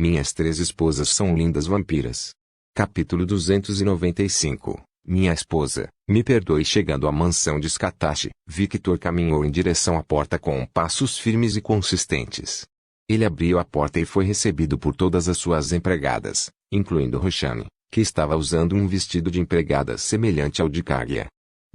Minhas 3 esposas são lindas vampiras. Capítulo 295. Minha esposa, me perdoe. Chegando à mansão de Scatashi, Victor caminhou em direção à porta com passos firmes e consistentes. Ele abriu a porta e foi recebido por todas as suas empregadas, incluindo Roshani, que estava usando um vestido de empregada semelhante ao de Kaguya.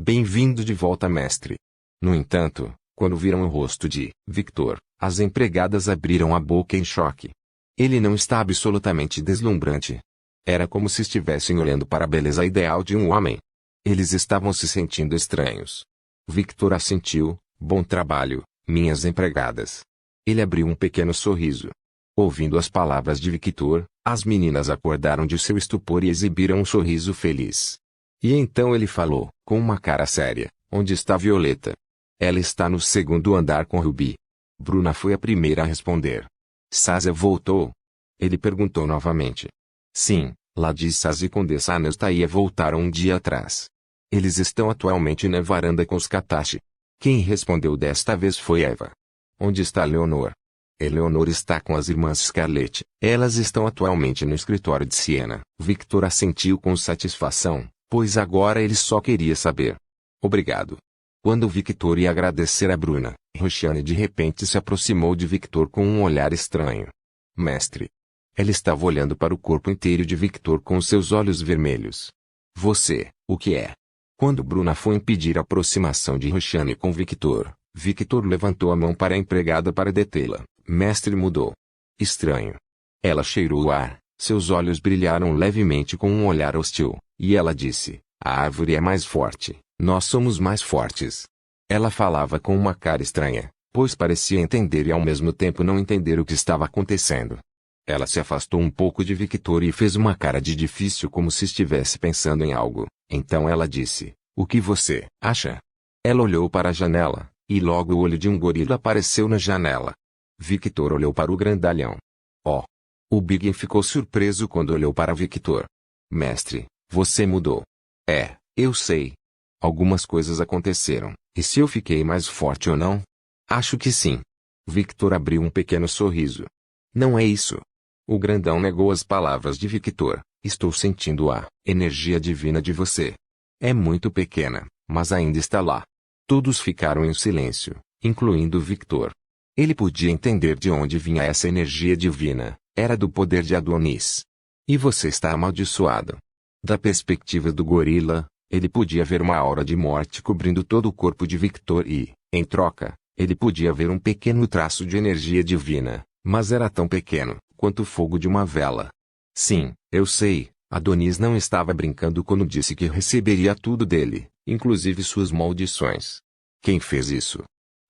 Bem-vindo de volta, mestre. No entanto, quando viram o rosto de Victor, as empregadas abriram a boca em choque. Ele não está absolutamente deslumbrante. Era como se estivessem olhando para a beleza ideal de um homem. Eles estavam se sentindo estranhos. Victor assentiu. Bom trabalho, minhas empregadas. Ele abriu um pequeno sorriso. Ouvindo as palavras de Victor, as meninas acordaram de seu estupor e exibiram um sorriso feliz. E então ele falou, com uma cara séria: onde está Violeta? Ela está no 2º andar com Ruby. Bruna foi a primeira a responder. Sazia voltou? Ele perguntou novamente. Sim, Ladissas e Condessa Anastasia voltaram um dia atrás. Eles estão atualmente na varanda com os Scatashi. Quem respondeu desta vez foi Eva. Onde está Leonor? Eleonor está com as irmãs Scarlett. Elas estão atualmente no escritório de Siena. Victor assentiu com satisfação, pois agora ele só queria saber. Obrigado. Quando Victor ia agradecer a Bruna, Roshani de repente se aproximou de Victor com um olhar estranho. Mestre. Ela estava olhando para o corpo inteiro de Victor com seus olhos vermelhos. Você, o que é? Quando Bruna foi impedir a aproximação de Roshani com Victor, Victor levantou a mão para a empregada para detê-la. Mestre mudou. Estranho. Ela cheirou o ar, seus olhos brilharam levemente com um olhar hostil, e ela disse, a árvore é mais forte, nós somos mais fortes. Ela falava com uma cara estranha, pois parecia entender e ao mesmo tempo não entender o que estava acontecendo. Ela se afastou um pouco de Victor e fez uma cara de difícil como se estivesse pensando em algo. Então ela disse, o que você acha? Ela olhou para a janela, e logo o olho de um gorila apareceu na janela. Victor olhou para o grandalhão. Oh! O Big ficou surpreso quando olhou para Victor. Mestre, você mudou. É, eu sei. Algumas coisas aconteceram, e se eu fiquei mais forte ou não? Acho que sim. Victor abriu um pequeno sorriso. Não é isso. O grandão negou as palavras de Victor. Estou sentindo a energia divina de você. É muito pequena, mas ainda está lá. Todos ficaram em silêncio, incluindo Victor. Ele podia entender de onde vinha essa energia divina. Era do poder de Adonis. E você está amaldiçoado. Da perspectiva do gorila, ele podia ver uma aura de morte cobrindo todo o corpo de Victor e, em troca, ele podia ver um pequeno traço de energia divina, mas era tão pequeno quanto o fogo de uma vela. Sim, eu sei, Adonis não estava brincando quando disse que receberia tudo dele, inclusive suas maldições. Quem fez isso?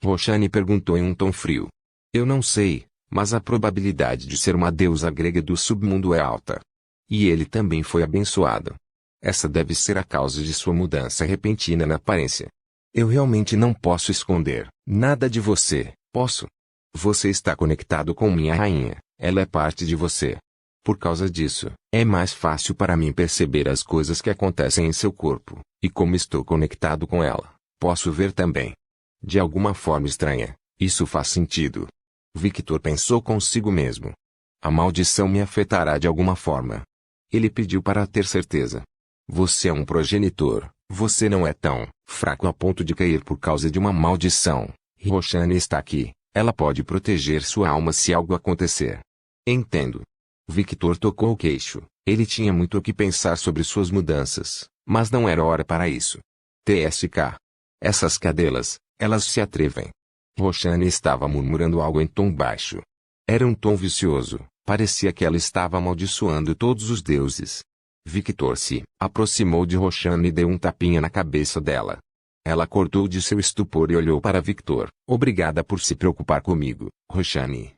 Roshani perguntou em um tom frio. Eu não sei, mas a probabilidade de ser uma deusa grega do submundo é alta. E ele também foi abençoado. Essa deve ser a causa de sua mudança repentina na aparência. Eu realmente não posso esconder nada de você, posso? Você está conectado com minha rainha, ela é parte de você. Por causa disso, é mais fácil para mim perceber as coisas que acontecem em seu corpo, e como estou conectado com ela, posso ver também. De alguma forma estranha, isso faz sentido. Victor pensou consigo mesmo. A maldição me afetará de alguma forma. Ele pediu para ter certeza. Você é um progenitor, você não é tão fraco a ponto de cair por causa de uma maldição. Roshani está aqui, ela pode proteger sua alma se algo acontecer. Entendo. Victor tocou o queixo. Ele tinha muito o que pensar sobre suas mudanças, mas não era hora para isso. TSK. Essas cadelas, elas se atrevem. Roshani estava murmurando algo em tom baixo. Era um tom vicioso, parecia que ela estava amaldiçoando todos os deuses. Victor se aproximou de Roshani e deu um tapinha na cabeça dela. Ela acordou de seu estupor e olhou para Victor. Obrigada por se preocupar comigo, Roshani.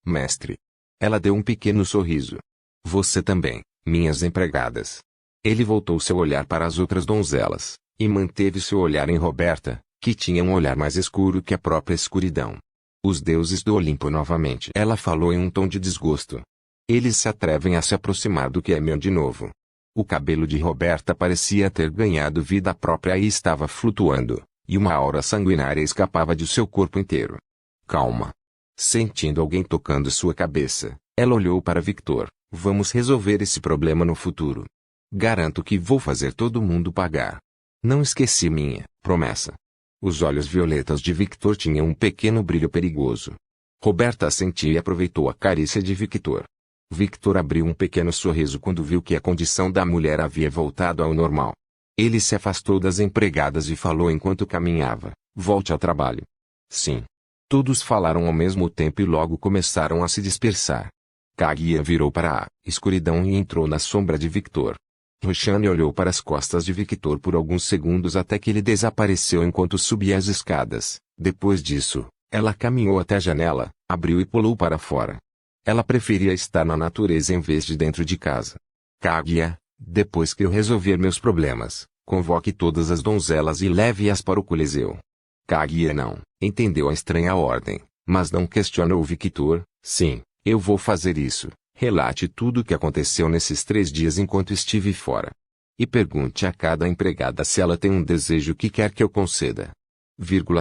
Mestre. Ela deu um pequeno sorriso. Você também, minhas empregadas. Ele voltou seu olhar para as outras donzelas, e manteve seu olhar em Roberta, que tinha um olhar mais escuro que a própria escuridão. Os deuses do Olimpo novamente. Ela falou em um tom de desgosto. Eles se atrevem a se aproximar do que é meu de novo. O cabelo de Roberta parecia ter ganhado vida própria e estava flutuando, e uma aura sanguinária escapava de seu corpo inteiro. Calma. Sentindo alguém tocando sua cabeça, Ela olhou para Victor. Vamos resolver esse problema no futuro. Garanto que vou fazer todo mundo pagar. Não esqueci minha promessa. Os olhos violetas de Victor tinham um pequeno brilho perigoso. Roberta assentiu e aproveitou a carícia de Victor. Victor abriu um pequeno sorriso quando viu que a condição da mulher havia voltado ao normal. Ele se afastou das empregadas e falou enquanto caminhava: volte ao trabalho. Sim. Todos falaram ao mesmo tempo e logo começaram a se dispersar. Kaguya virou para a escuridão e entrou na sombra de Victor. Roxane olhou para as costas de Victor por alguns segundos até que ele desapareceu enquanto subia as escadas. Depois disso, ela caminhou até a janela, abriu e pulou para fora. Ela preferia estar na natureza em vez de dentro de casa. Kaguya, depois que eu resolver meus problemas, convoque todas as donzelas e leve-as para o Coliseu. Kaguya não entendeu a estranha ordem, mas não questionou Victor. Sim, eu vou fazer isso. Relate tudo o que aconteceu nesses 3 dias enquanto estive fora. E pergunte a cada empregada se ela tem um desejo que quer que eu conceda.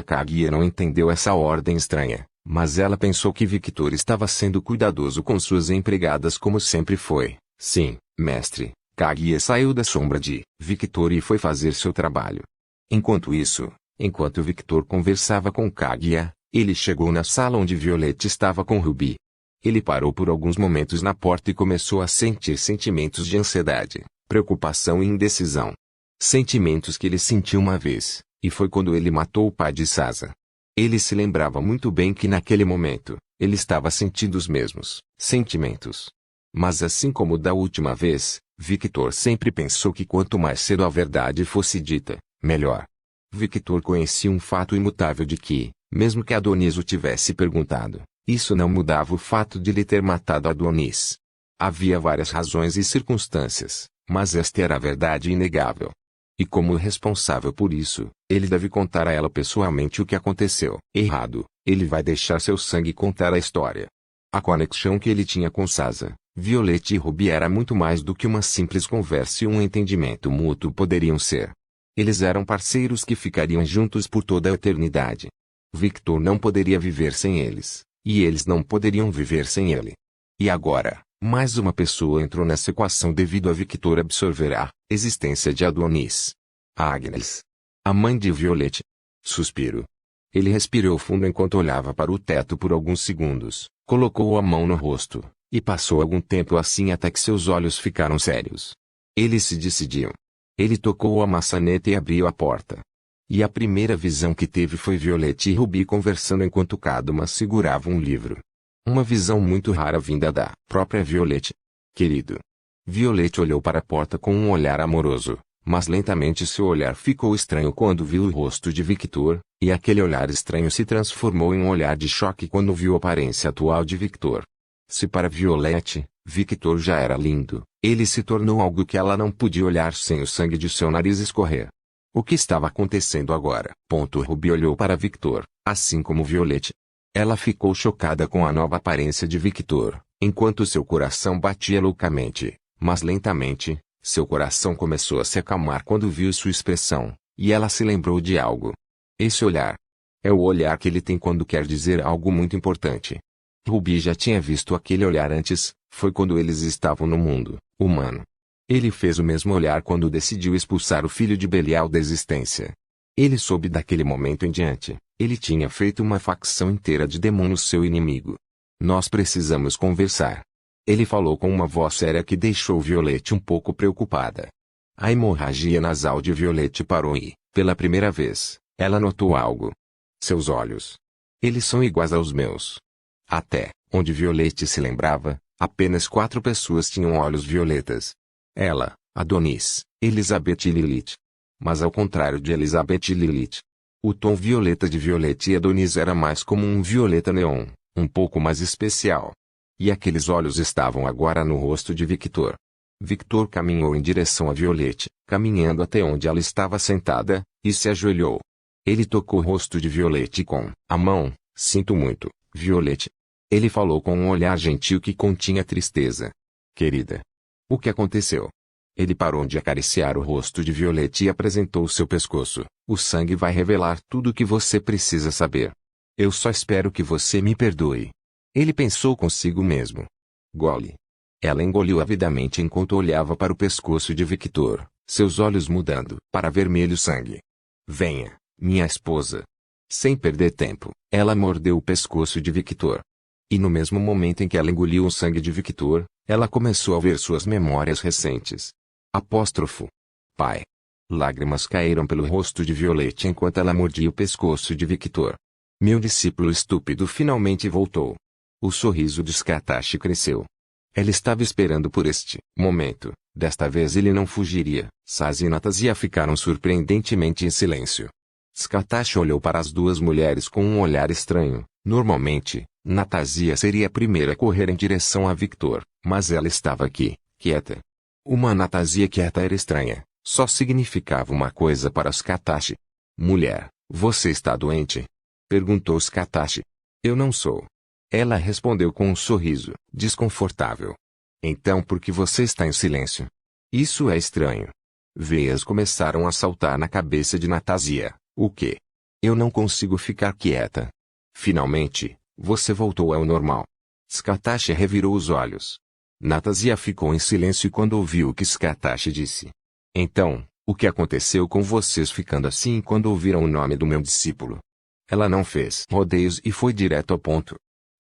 Kaguya não entendeu essa ordem estranha, mas ela pensou que Victor estava sendo cuidadoso com suas empregadas como sempre foi. Sim, mestre. Kaguya saiu da sombra de Victor e foi fazer seu trabalho. Enquanto Victor conversava com Kaguya, ele chegou na sala onde Violette estava com Ruby. Ele parou por alguns momentos na porta e começou a sentir sentimentos de ansiedade, preocupação e indecisão. Sentimentos que ele sentiu uma vez, e foi quando ele matou o pai de Sasa. Ele se lembrava muito bem que naquele momento, ele estava sentindo os mesmos sentimentos. Mas assim como da última vez, Victor sempre pensou que quanto mais cedo a verdade fosse dita, melhor. Victor conhecia um fato imutável de que, mesmo que Adonis o tivesse perguntado, isso não mudava o fato de ele ter matado Adonis. Havia várias razões e circunstâncias, mas esta era a verdade inegável. E como responsável por isso, ele deve contar a ela pessoalmente o que aconteceu. Errado, ele vai deixar seu sangue contar a história. A conexão que ele tinha com Sasa, Violette e Ruby era muito mais do que uma simples conversa e um entendimento mútuo poderiam ser. Eles eram parceiros que ficariam juntos por toda a eternidade. Victor não poderia viver sem eles. E eles não poderiam viver sem ele. E agora, mais uma pessoa entrou nessa equação devido a Victor absorver a existência de Adonis. Agnes. A mãe de Violette. Suspiro. Ele respirou fundo enquanto olhava para o teto por alguns segundos, colocou a mão no rosto, e passou algum tempo assim até que seus olhos ficaram sérios. Ele se decidiu. Ele tocou a maçaneta e abriu a porta. E a primeira visão que teve foi Violette e Ruby conversando enquanto cada uma segurava um livro. Uma visão muito rara vinda da própria Violette. Querido. Violette olhou para a porta com um olhar amoroso, mas lentamente seu olhar ficou estranho quando viu o rosto de Victor, e aquele olhar estranho se transformou em um olhar de choque quando viu a aparência atual de Victor. Se para Violette, Victor já era lindo, ele se tornou algo que ela não podia olhar sem o sangue de seu nariz escorrer. O que estava acontecendo agora? Ruby olhou para Victor, assim como Violette. Ela ficou chocada com a nova aparência de Victor, enquanto seu coração batia loucamente, mas lentamente, seu coração começou a se acalmar quando viu sua expressão, e ela se lembrou de algo. Esse olhar. É o olhar que ele tem quando quer dizer algo muito importante. Ruby já tinha visto aquele olhar antes, foi quando eles estavam no mundo humano. Ele fez o mesmo olhar quando decidiu expulsar o filho de Belial da existência. Ele soube daquele momento em diante, ele tinha feito uma facção inteira de demônios seu inimigo. Nós precisamos conversar. Ele falou com uma voz séria que deixou Violette um pouco preocupada. A hemorragia nasal de Violette parou e, pela primeira vez, ela notou algo. Seus olhos. Eles são iguais aos meus. Até onde Violette se lembrava, apenas 4 pessoas tinham olhos violetas. Ela, Adonis, Elizabeth e Lilith. Mas ao contrário de Elizabeth e Lilith, o tom violeta de Violette e Adonis era mais como um violeta neon, um pouco mais especial. E aqueles olhos estavam agora no rosto de Victor. Victor caminhou em direção a Violette, caminhando até onde ela estava sentada, e se ajoelhou. Ele tocou o rosto de Violette com a mão. Sinto muito, Violette. Ele falou com um olhar gentil que continha tristeza. Querida. O que aconteceu? Ele parou de acariciar o rosto de Violette e apresentou seu pescoço. O sangue vai revelar tudo o que você precisa saber. Eu só espero que você me perdoe. Ele pensou consigo mesmo. Gole. Ela engoliu avidamente enquanto olhava para o pescoço de Victor, seus olhos mudando para vermelho sangue. Venha, minha esposa. Sem perder tempo, ela mordeu o pescoço de Victor. E no mesmo momento em que ela engoliu o sangue de Victor, ela começou a ver suas memórias recentes. Apóstrofo. Pai. Lágrimas caíram pelo rosto de Violette enquanto ela mordia o pescoço de Victor. Meu discípulo estúpido finalmente voltou. O sorriso de Scatache cresceu. Ela estava esperando por este momento. Desta vez ele não fugiria. Saz e Natasia ficaram surpreendentemente em silêncio. Scatache olhou para as duas mulheres com um olhar estranho. Normalmente, Natasia seria a primeira a correr em direção a Victor, mas ela estava aqui, quieta. Uma Natasia quieta era estranha. Só significava uma coisa para Scatache. Mulher, você está doente? Perguntou Scatache. Eu não sou. Ela respondeu com um sorriso, desconfortável. Então por que você está em silêncio? Isso é estranho. Veias começaram a saltar na cabeça de Natasia. O quê? Eu não consigo ficar quieta. Finalmente, você voltou ao normal. Scatache revirou os olhos. Natasia ficou em silêncio quando ouviu o que Scatache disse. Então, o que aconteceu com vocês ficando assim quando ouviram o nome do meu discípulo? Ela não fez rodeios e foi direto ao ponto.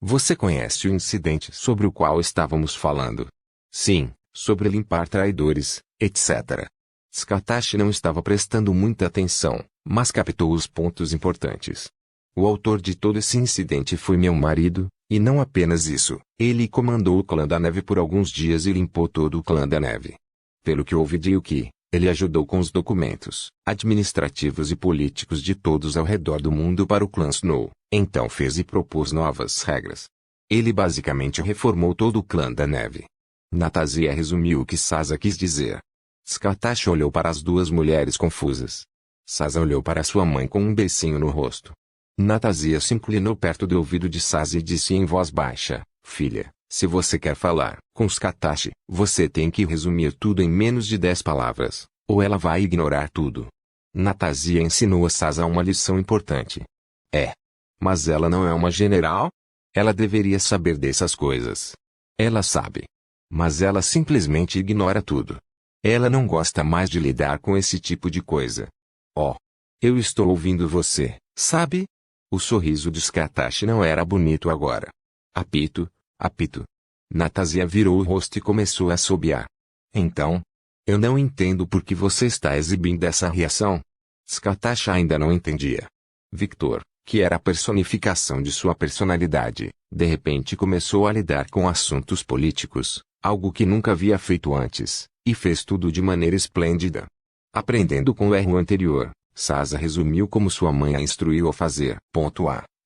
Você conhece o incidente sobre o qual estávamos falando? Sim, sobre limpar traidores, etc. Scatache não estava prestando muita atenção, mas captou os pontos importantes. O autor de todo esse incidente foi meu marido, e não apenas isso. Ele comandou o clã da neve por alguns dias e limpou todo o clã da neve. Pelo que ouvi de Yuki, ele ajudou com os documentos administrativos e políticos de todos ao redor do mundo para o clã Snow. Então fez e propôs novas regras. Ele basicamente reformou todo o clã da neve. Natasia resumiu o que Sasa quis dizer. Scatache olhou para as duas mulheres confusas. Sasa olhou para sua mãe com um beicinho no rosto. Natasia se inclinou perto do ouvido de Sasa e disse em voz baixa, filha, se você quer falar com Scatache, você tem que resumir tudo em menos de 10 palavras, ou ela vai ignorar tudo. Natasia ensinou a Sasa uma lição importante. Mas ela não é uma general? Ela deveria saber dessas coisas. Ela sabe. Mas ela simplesmente ignora tudo. Ela não gosta mais de lidar com esse tipo de coisa. Oh. Eu estou ouvindo você, sabe? O sorriso de Scatache não era bonito agora. Apito, apito. Natasia virou o rosto e começou a assobiar. Então? Eu não entendo por que você está exibindo essa reação. Scatache ainda não entendia. Victor, que era a personificação de sua personalidade, de repente começou a lidar com assuntos políticos, algo que nunca havia feito antes, e fez tudo de maneira esplêndida. Aprendendo com o erro anterior, Sasa resumiu como sua mãe a instruiu a fazer.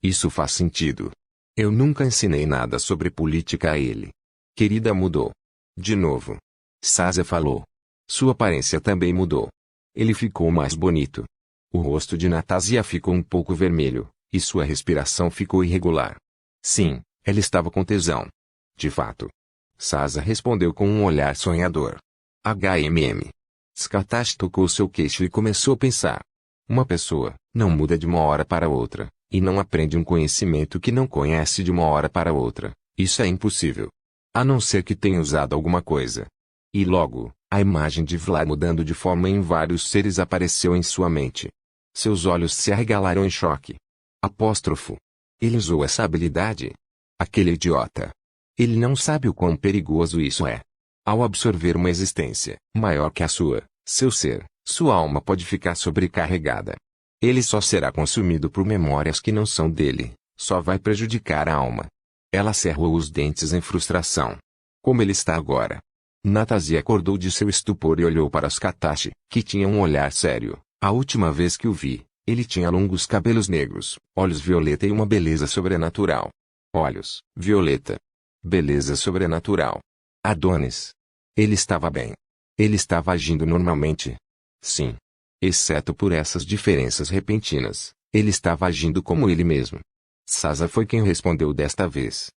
Isso faz sentido. Eu nunca ensinei nada sobre política a ele. Querida mudou. De novo. Sasa falou. Sua aparência também mudou. Ele ficou mais bonito. O rosto de Natasia ficou um pouco vermelho, e sua respiração ficou irregular. Sim, ela estava com tesão. De fato. Sasa respondeu com um olhar sonhador. Scatache tocou seu queixo e começou a pensar. Uma pessoa não muda de uma hora para outra, e não aprende um conhecimento que não conhece de uma hora para outra. Isso é impossível. A não ser que tenha usado alguma coisa. E logo, a imagem de Vlad mudando de forma em vários seres apareceu em sua mente. Seus olhos se arregalaram em choque. Apóstrofo. Ele usou essa habilidade? Aquele idiota. Ele não sabe o quão perigoso isso é. Ao absorver uma existência maior que a sua, seu ser, sua alma pode ficar sobrecarregada. Ele só será consumido por memórias que não são dele, só vai prejudicar a alma. Ela cerrou os dentes em frustração. Como ele está agora? Natasia acordou de seu estupor e olhou para Scatache, que tinha um olhar sério. A última vez que o vi, ele tinha longos cabelos negros, olhos violeta e uma beleza sobrenatural. Olhos, violeta. Beleza sobrenatural. Adonis. Ele estava bem. Ele estava agindo normalmente. Sim. Exceto por essas diferenças repentinas, ele estava agindo como ele mesmo. Sasa foi quem respondeu desta vez.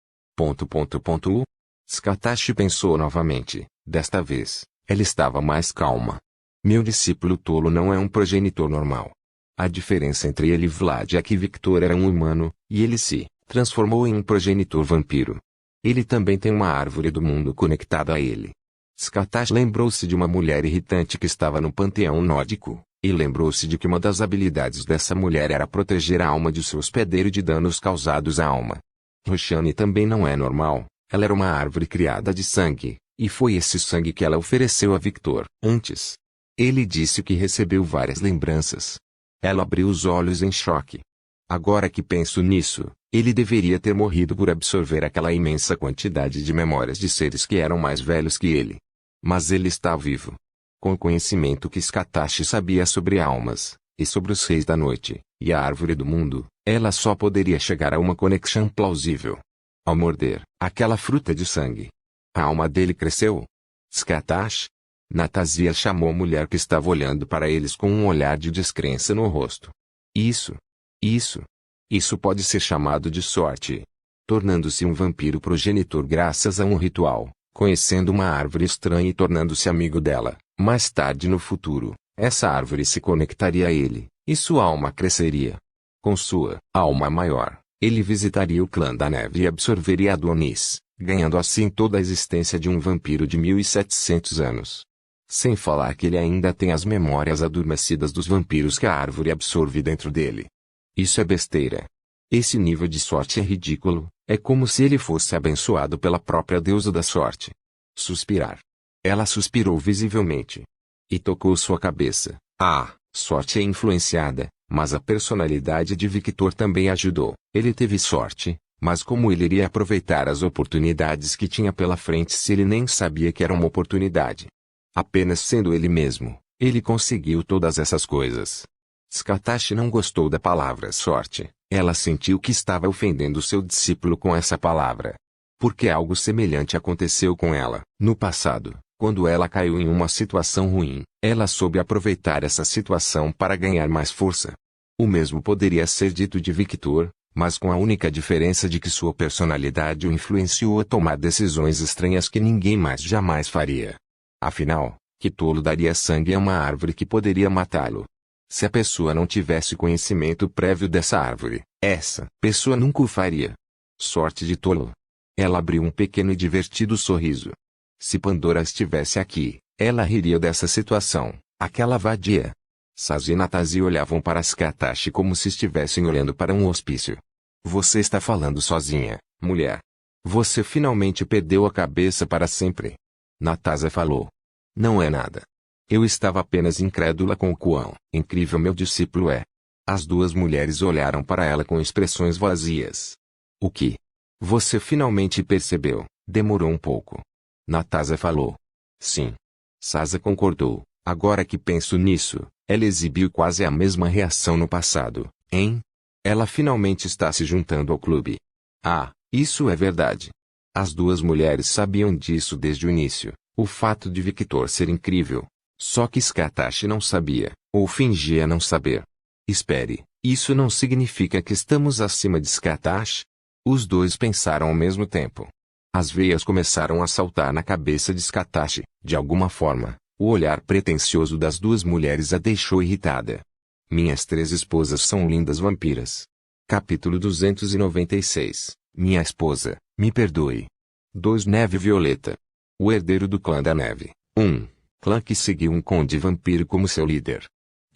Scatache pensou novamente. Desta vez, ela estava mais calma. Meu discípulo tolo não é um progenitor normal. A diferença entre ele e Vlad é que Victor era um humano, e ele se transformou em um progenitor vampiro. Ele também tem uma árvore do mundo conectada a ele. Skatach lembrou-se de uma mulher irritante que estava no panteão nórdico, e lembrou-se de que uma das habilidades dessa mulher era proteger a alma de seu hospedeiro de danos causados à alma. Roshani também não é normal, ela era uma árvore criada de sangue, e foi esse sangue que ela ofereceu a Victor, antes. Ele disse que recebeu várias lembranças. Ela abriu os olhos em choque. Agora que penso nisso, ele deveria ter morrido por absorver aquela imensa quantidade de memórias de seres que eram mais velhos que ele. Mas ele está vivo. Com o conhecimento que Skatach sabia sobre almas, e sobre os reis da noite, e a árvore do mundo, ela só poderia chegar a uma conexão plausível. Ao morder aquela fruta de sangue, a alma dele cresceu. Skatach? Natásia chamou a mulher que estava olhando para eles com um olhar de descrença no rosto. Isso pode ser chamado de sorte. Tornando-se um vampiro progenitor graças a um ritual, conhecendo uma árvore estranha e tornando-se amigo dela, mais tarde no futuro, essa árvore se conectaria a ele, e sua alma cresceria. Com sua alma maior, ele visitaria o clã da neve e absorveria Adonis, ganhando assim toda a existência de um vampiro de 1700 anos. Sem falar que ele ainda tem as memórias adormecidas dos vampiros que a árvore absorve dentro dele. Isso é besteira. Esse nível de sorte é ridículo, é como se ele fosse abençoado pela própria deusa da sorte. Suspirar. Ela suspirou visivelmente. E tocou sua cabeça. Sorte é influenciada, mas a personalidade de Victor também ajudou. Ele teve sorte, mas como ele iria aproveitar as oportunidades que tinha pela frente se ele nem sabia que era uma oportunidade? Apenas sendo ele mesmo, ele conseguiu todas essas coisas. Skatach não gostou da palavra sorte, ela sentiu que estava ofendendo seu discípulo com essa palavra. Porque algo semelhante aconteceu com ela, no passado, quando ela caiu em uma situação ruim, ela soube aproveitar essa situação para ganhar mais força. O mesmo poderia ser dito de Victor, mas com a única diferença de que sua personalidade o influenciou a tomar decisões estranhas que ninguém mais jamais faria. Afinal, que tolo daria sangue a uma árvore que poderia matá-lo? Se a pessoa não tivesse conhecimento prévio dessa árvore, essa pessoa nunca o faria. Sorte de tolo. Ela abriu um pequeno e divertido sorriso. Se Pandora estivesse aqui, ela riria dessa situação, aquela vadia. Saz e Natásia olhavam para Skatach como se estivessem olhando para um hospício. Você está falando sozinha, mulher. Você finalmente perdeu a cabeça para sempre. Natásia falou. Não é nada. Eu estava apenas incrédula com o quão incrível meu discípulo é. As duas mulheres olharam para ela com expressões vazias. O que? Você finalmente percebeu, demorou um pouco. Natásia falou. Sim. Sasa concordou. Agora que penso nisso, ela exibiu quase a mesma reação no passado, hein? Ela finalmente está se juntando ao clube. Isso é verdade. As duas mulheres sabiam disso desde o início, o fato de Victor ser incrível. Só que Skatach não sabia, ou fingia não saber. Espere, isso não significa que estamos acima de Skatach? Os dois pensaram ao mesmo tempo. As veias começaram a saltar na cabeça de Skatach, de alguma forma. O olhar pretensioso das duas mulheres a deixou irritada. Minhas três esposas são lindas vampiras. Capítulo 296. Minha esposa, me perdoe. 2 Neve Violeta. O herdeiro do clã da neve. 1. Clã que seguiu um conde vampiro como seu líder.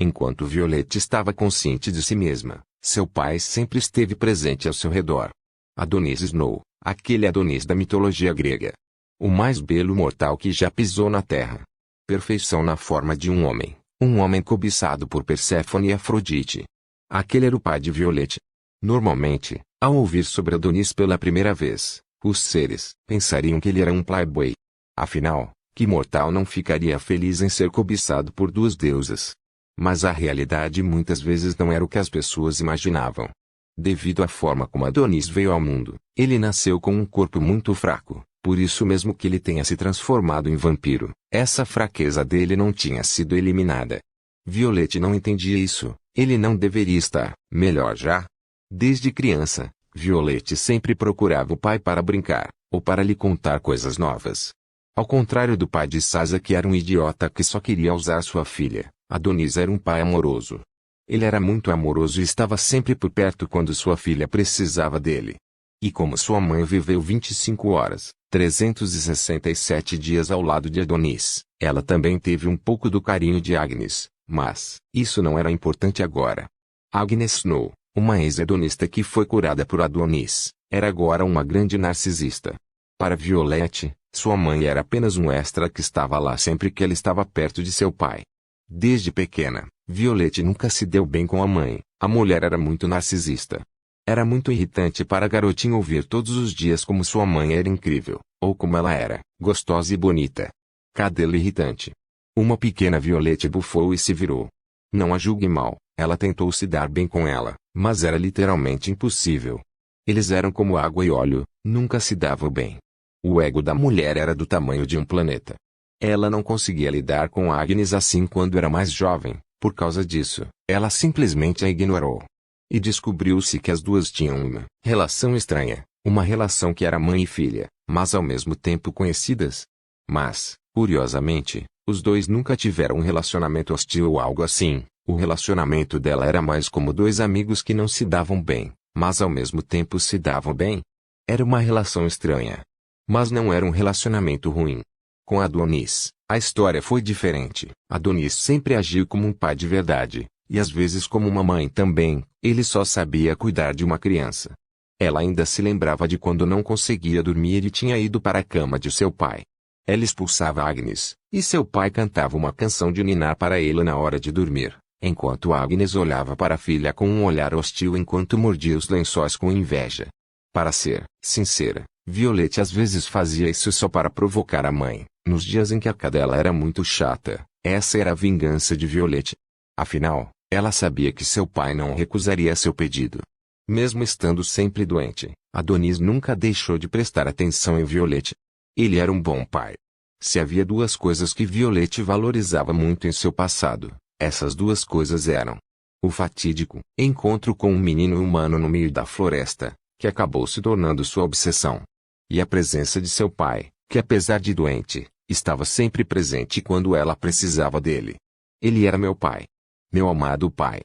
Enquanto Violeta estava consciente de si mesma, seu pai sempre esteve presente ao seu redor. Adonis Snow, aquele Adonis da mitologia grega. O mais belo mortal que já pisou na terra. Perfeição na forma de um homem cobiçado por Perséfone e Afrodite. Aquele era o pai de Violeta. Normalmente, ao ouvir sobre Adonis pela primeira vez, os seres pensariam que ele era um playboy. Afinal, que mortal não ficaria feliz em ser cobiçado por duas deusas? Mas a realidade muitas vezes não era o que as pessoas imaginavam. Devido à forma como Adonis veio ao mundo, ele nasceu com um corpo muito fraco. Por isso mesmo que ele tenha se transformado em vampiro, essa fraqueza dele não tinha sido eliminada. Violeta não entendia isso, ele não deveria estar melhor já. Desde criança, Violeta sempre procurava o pai para brincar, ou para lhe contar coisas novas. Ao contrário do pai de Sasa que era um idiota que só queria usar sua filha, Adonis era um pai amoroso. Ele era muito amoroso e estava sempre por perto quando sua filha precisava dele. E como sua mãe viveu 25 horas, 367 dias ao lado de Adonis, ela também teve um pouco do carinho de Agnes, mas isso não era importante agora. Agnes Snow, uma ex-hedonista que foi curada por Adonis, era agora uma grande narcisista. Para Violette, sua mãe era apenas um extra que estava lá sempre que ela estava perto de seu pai. Desde pequena, Violette nunca se deu bem com a mãe. A mulher era muito narcisista. Era muito irritante para a garotinha ouvir todos os dias como sua mãe era incrível, ou como ela era, gostosa e bonita. Cadê-lo irritante? Uma pequena Violette bufou e se virou. Não a julgue mal, ela tentou se dar bem com ela, mas era literalmente impossível. Eles eram como água e óleo, nunca se davam bem. O ego da mulher era do tamanho de um planeta. Ela não conseguia lidar com Agnes assim quando era mais jovem, por causa disso, ela simplesmente a ignorou. E descobriu-se que as duas tinham uma relação estranha, uma relação que era mãe e filha, mas ao mesmo tempo conhecidas. Mas, curiosamente, os dois nunca tiveram um relacionamento hostil ou algo assim. O relacionamento dela era mais como dois amigos que não se davam bem, mas ao mesmo tempo se davam bem. Era uma relação estranha. Mas não era um relacionamento ruim. Com Adonis, a história foi diferente. Adonis sempre agiu como um pai de verdade, e às vezes como uma mãe também. Ele só sabia cuidar de uma criança. Ela ainda se lembrava de quando não conseguia dormir e tinha ido para a cama de seu pai. Ela expulsava Agnes, e seu pai cantava uma canção de ninar para ele na hora de dormir, enquanto Agnes olhava para a filha com um olhar hostil enquanto mordia os lençóis com inveja. Para ser sincera, Violette às vezes fazia isso só para provocar a mãe. Nos dias em que a cadela era muito chata, essa era a vingança de Violette. Afinal, ela sabia que seu pai não recusaria seu pedido. Mesmo estando sempre doente, Adonis nunca deixou de prestar atenção em Violette. Ele era um bom pai. Se havia duas coisas que Violette valorizava muito em seu passado, essas duas coisas eram: o fatídico encontro com um menino humano no meio da floresta, que acabou se tornando sua obsessão, e a presença de seu pai, que apesar de doente, estava sempre presente quando ela precisava dele. Ele era meu pai. Meu amado pai.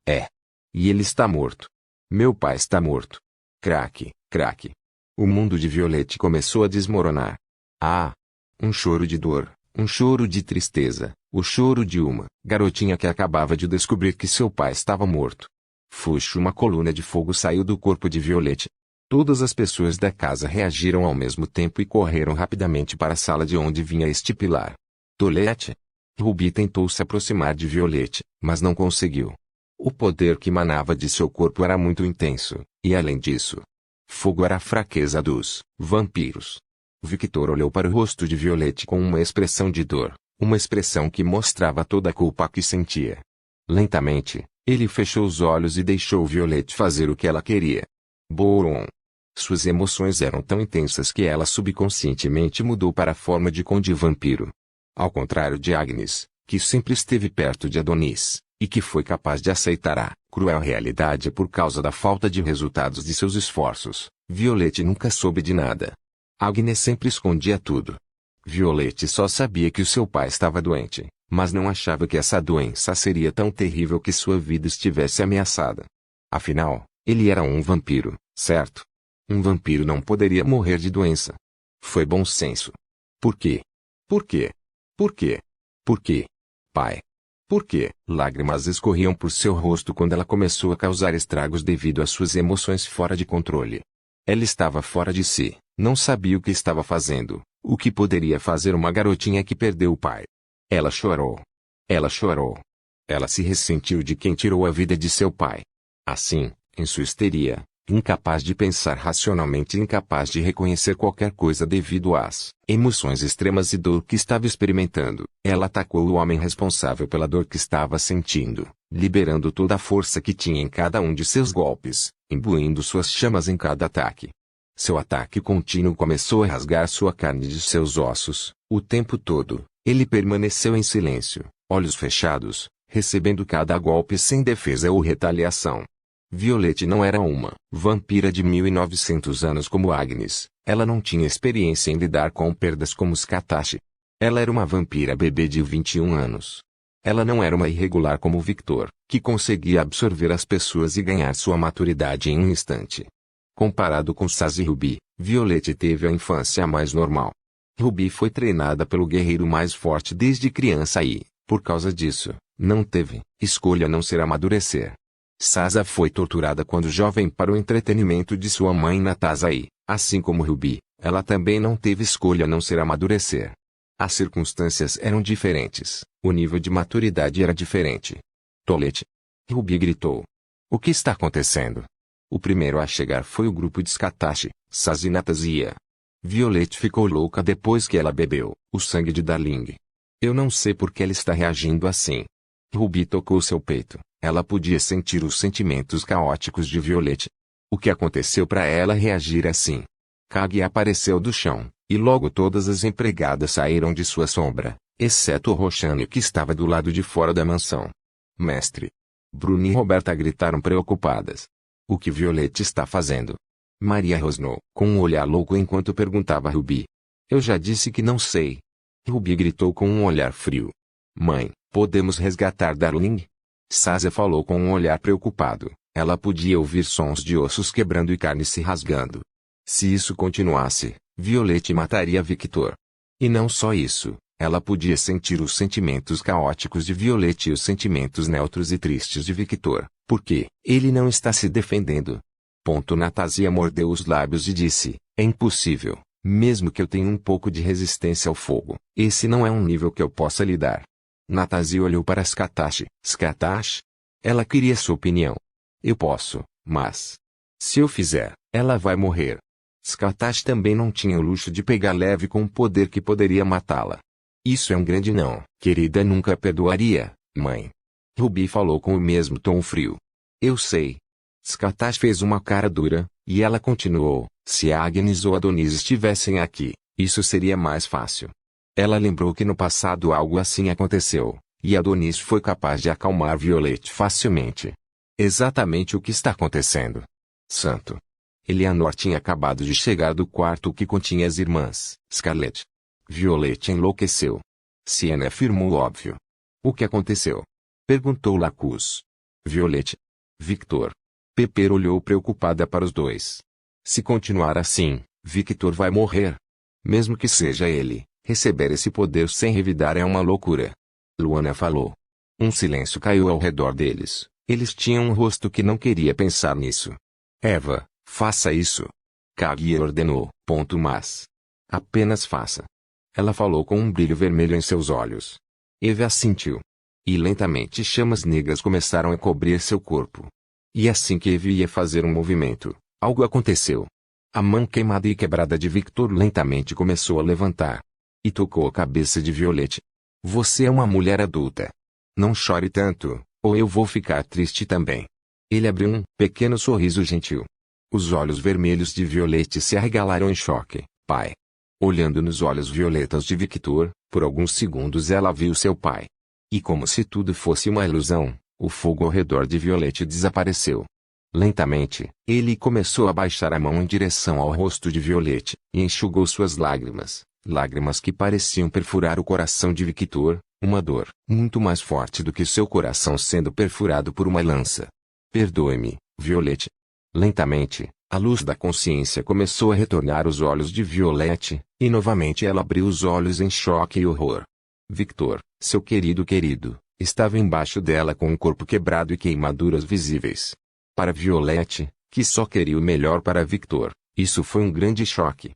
É. E ele está morto. Meu pai está morto. Craque, craque. O mundo de Violette começou a desmoronar. Ah! Um choro de dor, um choro de tristeza, o choro de uma garotinha que acabava de descobrir que seu pai estava morto. Fuxo, uma coluna de fogo saiu do corpo de Violette. Todas as pessoas da casa reagiram ao mesmo tempo e correram rapidamente para a sala de onde vinha este pilar. Tolete. Ruby tentou se aproximar de Violette, mas não conseguiu. O poder que emanava de seu corpo era muito intenso, e além disso, fogo era a fraqueza dos vampiros. Victor olhou para o rosto de Violette com uma expressão de dor, uma expressão que mostrava toda a culpa que sentia. Lentamente, ele fechou os olhos e deixou Violette fazer o que ela queria. Boron. Suas emoções eram tão intensas que ela subconscientemente mudou para a forma de conde vampiro. Ao contrário de Agnes, que sempre esteve perto de Adonis, e que foi capaz de aceitar a cruel realidade por causa da falta de resultados de seus esforços, Violette nunca soube de nada. Agnes sempre escondia tudo. Violette só sabia que o seu pai estava doente, mas não achava que essa doença seria tão terrível que sua vida estivesse ameaçada. Afinal, ele era um vampiro, certo? Um vampiro não poderia morrer de doença. Foi bom senso. Por quê? Por quê? Por quê? Por quê? Pai. Por quê? Lágrimas escorriam por seu rosto quando ela começou a causar estragos devido às suas emoções fora de controle. Ela estava fora de si, não sabia o que estava fazendo, o que poderia fazer uma garotinha que perdeu o pai. Ela chorou. Ela chorou. Ela se ressentiu de quem tirou a vida de seu pai. Assim, em sua histeria, incapaz de pensar racionalmente e incapaz de reconhecer qualquer coisa devido às emoções extremas e dor que estava experimentando, ela atacou o homem responsável pela dor que estava sentindo, liberando toda a força que tinha em cada um de seus golpes, imbuindo suas chamas em cada ataque. Seu ataque contínuo começou a rasgar sua carne de seus ossos, o tempo todo. Ele permaneceu em silêncio, olhos fechados, recebendo cada golpe sem defesa ou retaliação. Violette não era uma vampira de 1900 anos como Agnes. Ela não tinha experiência em lidar com perdas como Skatashi. Ela era uma vampira bebê de 21 anos. Ela não era uma irregular como Victor, que conseguia absorver as pessoas e ganhar sua maturidade em um instante. Comparado com Saz e Ruby, Violette teve a infância mais normal. Ruby foi treinada pelo guerreiro mais forte desde criança e, por causa disso, não teve escolha a não ser amadurecer. Sasa foi torturada quando jovem para o entretenimento de sua mãe Natasa e, assim como Ruby, ela também não teve escolha a não ser amadurecer. As circunstâncias eram diferentes, o nível de maturidade era diferente. Tolete! Ruby gritou. O que está acontecendo? O primeiro a chegar foi o grupo de Skatashi, Saz e Natasia. Violette ficou louca depois que ela bebeu o sangue de Darling. Eu não sei por que ela está reagindo assim. Ruby tocou seu peito. Ela podia sentir os sentimentos caóticos de Violette. O que aconteceu para ela reagir assim? Kage apareceu do chão, e logo todas as empregadas saíram de sua sombra, exceto Roxane que estava do lado de fora da mansão. Mestre! Bruno e Roberta gritaram preocupadas. O que Violette está fazendo? Maria rosnou, com um olhar louco enquanto perguntava a Ruby. Eu já disse que não sei. Ruby gritou com um olhar frio. Mãe, podemos resgatar Darling? Sasa falou com um olhar preocupado. Ela podia ouvir sons de ossos quebrando e carne se rasgando. Se isso continuasse, Violette mataria Victor. E não só isso, ela podia sentir os sentimentos caóticos de Violette e os sentimentos neutros e tristes de Victor, porque ele não está se defendendo. Natasia mordeu os lábios e disse, é impossível, mesmo que eu tenha um pouco de resistência ao fogo, esse não é um nível que eu possa lidar. Natasia olhou para Skatashi. Skatashi? Ela queria sua opinião. Eu posso, mas... se eu fizer, ela vai morrer. Skatashi também não tinha o luxo de pegar leve com um poder que poderia matá-la. Isso é um grande não. Querida, nunca perdoaria, mãe. Ruby falou com o mesmo tom frio. Eu sei. Skatashi fez uma cara dura, e ela continuou, se Agnes ou Adonis estivessem aqui, isso seria mais fácil. Ela lembrou que no passado algo assim aconteceu, e Adonis foi capaz de acalmar Violette facilmente. Exatamente o que está acontecendo. Santo. Eleanor tinha acabado de chegar do quarto que continha as irmãs, Scarlett. Violette enlouqueceu. Siena afirmou óbvio. O que aconteceu? Perguntou Lacus. Violette. Victor. Pepper olhou preocupada para os dois. Se continuar assim, Victor vai morrer. Mesmo que seja ele, receber esse poder sem revidar é uma loucura. Luana falou. Um silêncio caiu ao redor deles. Eles tinham um rosto que não queria pensar nisso. Eva, faça isso. Kage ordenou. Mas. Apenas faça. Ela falou com um brilho vermelho em seus olhos. Eva assentiu. E lentamente chamas negras começaram a cobrir seu corpo. E assim que Eve ia fazer um movimento, algo aconteceu. A mão queimada e quebrada de Victor lentamente começou a levantar. E tocou a cabeça de Violette. Você é uma mulher adulta. Não chore tanto, ou eu vou ficar triste também. Ele abriu um pequeno sorriso gentil. Os olhos vermelhos de Violette se arregalaram em choque. Pai. Olhando nos olhos violetas de Victor, por alguns segundos ela viu seu pai. E como se tudo fosse uma ilusão, o fogo ao redor de Violette desapareceu. Lentamente, ele começou a baixar a mão em direção ao rosto de Violette, e enxugou suas lágrimas, lágrimas que pareciam perfurar o coração de Victor, uma dor muito mais forte do que seu coração sendo perfurado por uma lança. Perdoe-me, Violette. Lentamente, a luz da consciência começou a retornar aos olhos de Violette, e novamente ela abriu os olhos em choque e horror. Victor, seu querido, estava embaixo dela com um corpo quebrado e queimaduras visíveis. Para Violette, que só queria o melhor para Victor, isso foi um grande choque.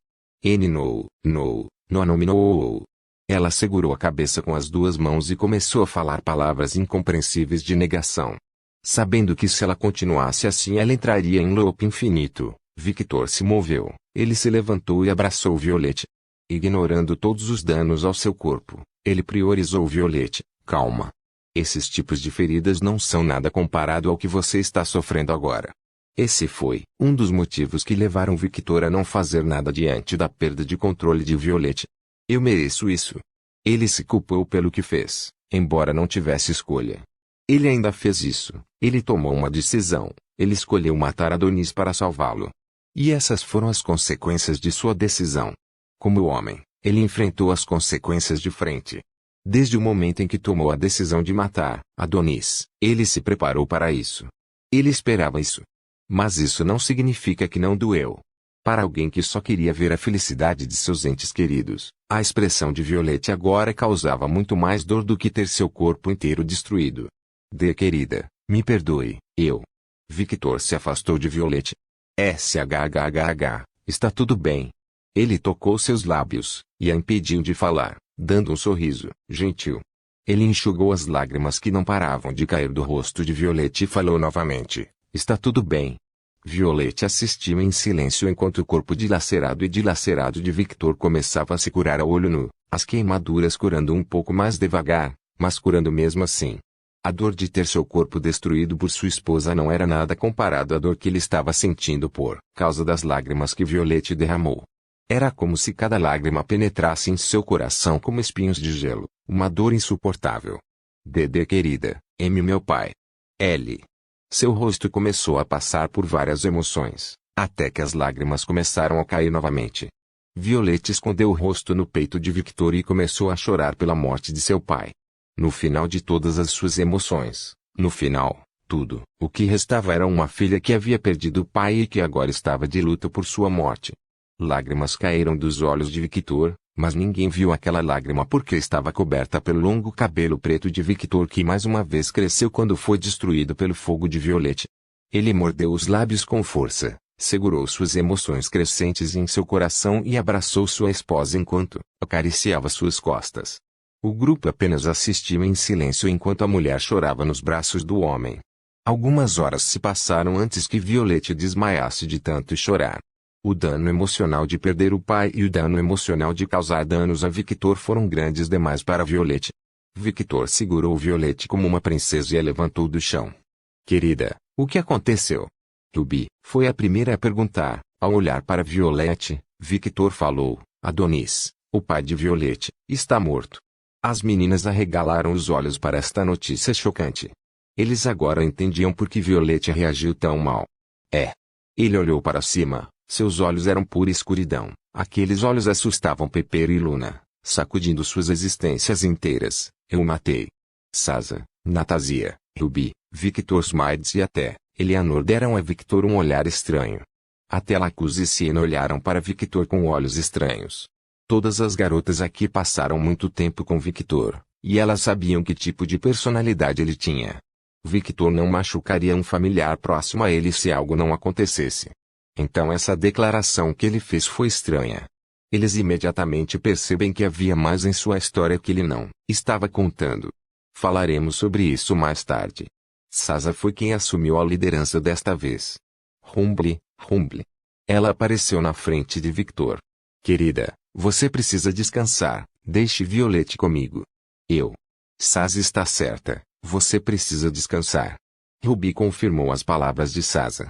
No. Ela segurou a cabeça com as duas mãos e começou a falar palavras incompreensíveis de negação. Sabendo que se ela continuasse assim ela entraria em loop infinito, Victor se moveu, ele se levantou e abraçou Violette. Ignorando todos os danos ao seu corpo, ele priorizou Violette. Calma. Esses tipos de feridas não são nada comparado ao que você está sofrendo agora. Esse foi um dos motivos que levaram Victor a não fazer nada diante da perda de controle de Violette. Eu mereço isso. Ele se culpou pelo que fez, embora não tivesse escolha. Ele ainda fez isso, ele tomou uma decisão, ele escolheu matar Adonis para salvá-lo. E essas foram as consequências de sua decisão. Como homem, ele enfrentou as consequências de frente. Desde o momento em que tomou a decisão de matar Adonis, ele se preparou para isso. Ele esperava isso. Mas isso não significa que não doeu. Para alguém que só queria ver a felicidade de seus entes queridos, a expressão de Violette agora causava muito mais dor do que ter seu corpo inteiro destruído. Querida, me perdoe, eu. Victor se afastou de Violette. SHHH, está tudo bem. Ele tocou seus lábios, e a impediu de falar, dando um sorriso gentil. Ele enxugou as lágrimas que não paravam de cair do rosto de Violette e falou novamente, está tudo bem. Violette assistiu em silêncio enquanto o corpo dilacerado de Victor começava a se curar a olho nu, as queimaduras curando um pouco mais devagar, mas curando mesmo assim. A dor de ter seu corpo destruído por sua esposa não era nada comparado à dor que ele estava sentindo por causa das lágrimas que Violette derramou. Era como se cada lágrima penetrasse em seu coração como espinhos de gelo, uma dor insuportável. Querida, meu pai. L. Seu rosto começou a passar por várias emoções, até que as lágrimas começaram a cair novamente. Violette escondeu o rosto no peito de Victor e começou a chorar pela morte de seu pai. No final de todas as suas emoções, no final, tudo o que restava era uma filha que havia perdido o pai e que agora estava de luto por sua morte. Lágrimas caíram dos olhos de Victor, mas ninguém viu aquela lágrima porque estava coberta pelo longo cabelo preto de Victor que mais uma vez cresceu quando foi destruído pelo fogo de Violette. Ele mordeu os lábios com força, segurou suas emoções crescentes em seu coração e abraçou sua esposa enquanto acariciava suas costas. O grupo apenas assistiu em silêncio enquanto a mulher chorava nos braços do homem. Algumas horas se passaram antes que Violette desmaiasse de tanto chorar. O dano emocional de perder o pai e o dano emocional de causar danos a Victor foram grandes demais para Violette. Victor segurou Violette como uma princesa e a levantou do chão. Querida, o que aconteceu? Ruby foi a primeira a perguntar. Ao olhar para Violette, Victor falou, Adonis, o pai de Violette, está morto. As meninas arregalaram os olhos para esta notícia chocante. Eles agora entendiam por que Violette reagiu tão mal. Ele olhou para cima. Seus olhos eram pura escuridão. Aqueles olhos assustavam Pepper e Luna, sacudindo suas existências inteiras. Eu matei. Sasa, Natasia, Ruby, Victor Smides e até Eleanor deram a Victor um olhar estranho. Até Lacuz e Siena olharam para Victor com olhos estranhos. Todas as garotas aqui passaram muito tempo com Victor, e elas sabiam que tipo de personalidade ele tinha. Victor não machucaria um familiar próximo a ele se algo não acontecesse. Então essa declaração que ele fez foi estranha. Eles imediatamente percebem que havia mais em sua história que ele não estava contando. Falaremos sobre isso mais tarde. Sasa foi quem assumiu a liderança desta vez. Rumble. Ela apareceu na frente de Victor. Querida, você precisa descansar, deixe Violette comigo. Sasa está certa, você precisa descansar. Ruby confirmou as palavras de Sasa.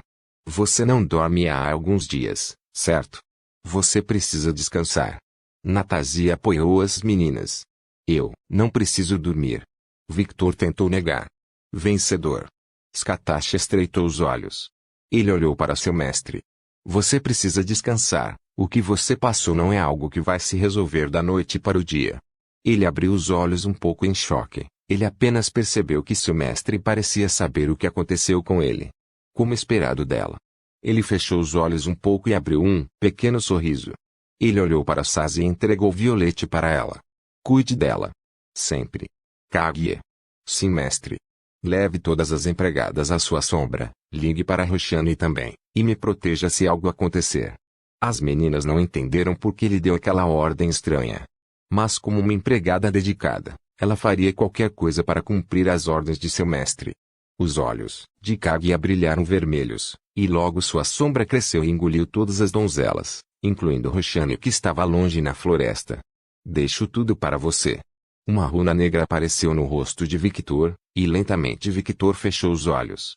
Você não dorme há alguns dias, certo? Você precisa descansar. Natasia apoiou as meninas. Eu não preciso dormir. Victor tentou negar. Vencedor. Skatashi estreitou os olhos. Ele olhou para seu mestre. Você precisa descansar. O que você passou não é algo que vai se resolver da noite para o dia. Ele abriu os olhos um pouco em choque. Ele apenas percebeu que seu mestre parecia saber o que aconteceu com ele. Como esperado dela. Ele fechou os olhos um pouco e abriu um pequeno sorriso. Ele olhou para Sasa e entregou Violette para ela. Cuide dela. Sempre. Kaguya. Sim, mestre. Leve todas as empregadas à sua sombra, ligue para Roshani também, e me proteja se algo acontecer. As meninas não entenderam por que ele deu aquela ordem estranha. Mas como uma empregada dedicada, ela faria qualquer coisa para cumprir as ordens de seu mestre. Os olhos de Kaguya brilharam vermelhos, e logo sua sombra cresceu e engoliu todas as donzelas, incluindo Roshani que estava longe na floresta. Deixo tudo para você. Uma runa negra apareceu no rosto de Victor, e lentamente Victor fechou os olhos.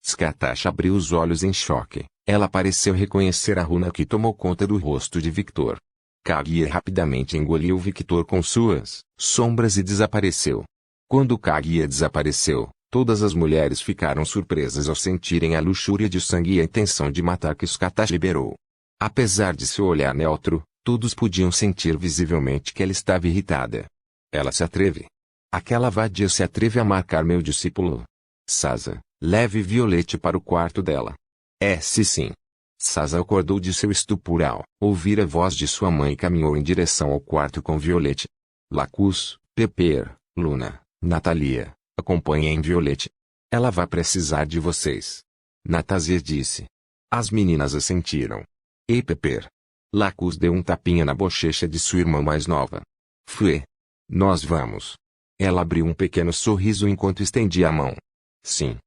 Skatashi abriu os olhos em choque. Ela pareceu reconhecer a runa que tomou conta do rosto de Victor. Kaguya rapidamente engoliu Victor com suas sombras e desapareceu. Quando Kaguya desapareceu, todas as mulheres ficaram surpresas ao sentirem a luxúria de sangue e a intenção de matar que Skatashi liberou. Apesar de seu olhar neutro, todos podiam sentir visivelmente que ela estava irritada. Ela se atreve. Aquela vadia se atreve a marcar meu discípulo. Sasa, Leve Violette para o quarto dela. Sim. Sasa acordou de seu estupor ao ouvir a voz de sua mãe e caminhou em direção ao quarto com Violette. Lacus, Pepper, Luna, Natalia, acompanhem Violette. Ela vai precisar de vocês. Natásia disse. As meninas assentiram. Ei, Pepper. Lacus deu um tapinha na bochecha de sua irmã mais nova. Fue. Nós vamos. Ela abriu um pequeno sorriso enquanto estendia a mão. Sim.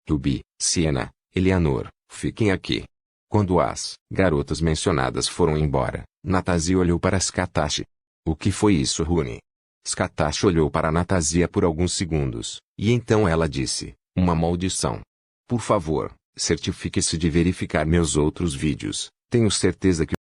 Ruby, Siena, Eleanor, fiquem aqui. Quando as garotas mencionadas foram embora, Natásia olhou para Skatashi. O que foi isso, Rune? Skatashi olhou para Natásia por alguns segundos, e então ela disse, uma maldição. Por favor, certifique-se de verificar meus outros vídeos. Tenho certeza que